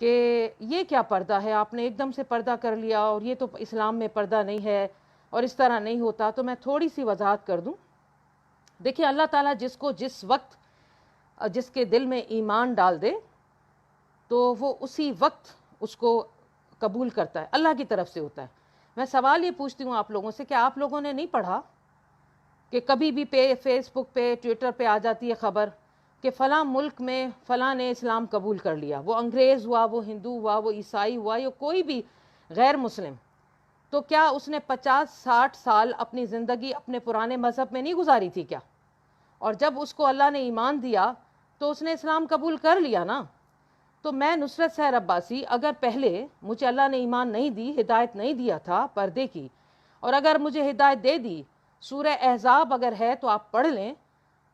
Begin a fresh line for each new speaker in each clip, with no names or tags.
کہ یہ کیا پردہ ہے، آپ نے ایک دم سے پردہ کر لیا اور یہ تو اسلام میں پردہ نہیں ہے اور اس طرح نہیں ہوتا. تو میں تھوڑی سی وضاحت کر دوں. دیکھیے اللہ تعالیٰ جس کو جس وقت جس کے دل میں ایمان ڈال دے تو وہ اسی وقت اس کو قبول کرتا ہے، اللہ کی طرف سے ہوتا ہے. میں سوال یہ پوچھتی ہوں آپ لوگوں سے کہ آپ لوگوں نے نہیں پڑھا کہ کبھی بھی فیس بک پہ ٹویٹر پہ آ جاتی ہے خبر کہ فلاں ملک میں فلاں نے اسلام قبول کر لیا، وہ انگریز ہوا، وہ ہندو ہوا، وہ عیسائی ہوا، یا کوئی بھی غیر مسلم. تو کیا اس نے 50-60 سال اپنی زندگی اپنے پرانے مذہب میں نہیں گزاری تھی کیا؟ اور جب اس کو اللہ نے ایمان دیا تو اس نے اسلام قبول کر لیا نا. تو میں نصرت سحر عباسی اگر پہلے مجھے اللہ نے ایمان نہیں دی، ہدایت نہیں دیا تھا پردے کی، اور اگر مجھے ہدایت دے دی، سورہ احزاب اگر ہے تو آپ پڑھ لیں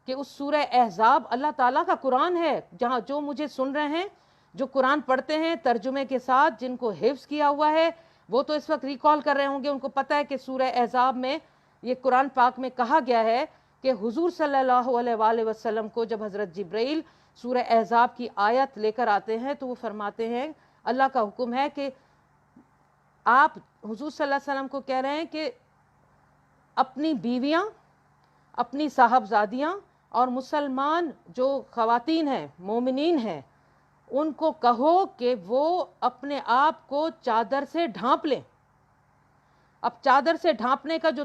کہ اس سورہ احزاب اللہ تعالیٰ کا قرآن ہے. جہاں جو مجھے سن رہے ہیں، جو قرآن پڑھتے ہیں ترجمے کے ساتھ، جن کو حفظ کیا ہوا ہے، وہ تو اس وقت ریکال کر رہے ہوں گے، ان کو پتہ ہے کہ سورہ احزاب میں یہ قرآن پاک میں کہا گیا ہے کہ حضور صلی اللہ علیہ وآلہ وسلم کو جب حضرت جبرائیل سورہ احزاب کی آیت لے کر آتے ہیں تو وہ فرماتے ہیں، اللہ کا حکم ہے کہ آپ حضور صلی اللہ علیہ وسلم کو کہہ رہے ہیں کہ اپنی بیویاں، اپنی صاحبزادیاں اور مسلمان جو خواتین ہیں، مومنین ہیں، ان کو کہو کہ وہ اپنے آپ کو چادر سے ڈھانپ لیں. اب چادر سے ڈھانپنے کا جو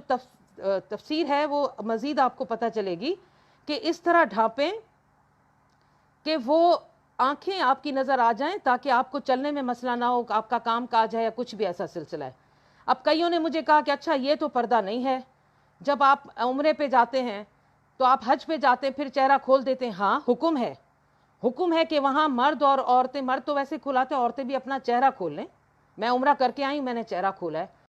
تفسیر ہے وہ مزید آپ کو پتہ چلے گی کہ اس طرح ڈھانپیں کہ وہ آنکھیں آپ کی نظر آ جائیں تاکہ آپ کو چلنے میں مسئلہ نہ ہو، آپ کا کام کاج ہے یا کچھ بھی ایسا سلسلہ ہے. اب کئیوں نے مجھے کہا کہ اچھا یہ تو پردہ نہیں ہے، جب آپ عمرے پہ جاتے ہیں تو آپ حج پہ جاتے ہیں پھر چہرہ کھول دیتے ہیں. ہاں حکم ہے، حکم ہے کہ وہاں مرد اور عورتیں، مرد تو ویسے کھلاتے ہیں، عورتیں بھی اپنا چہرہ کھول لیں. میں عمرہ کر کے آئی، میں نے چہرہ کھولا ہے.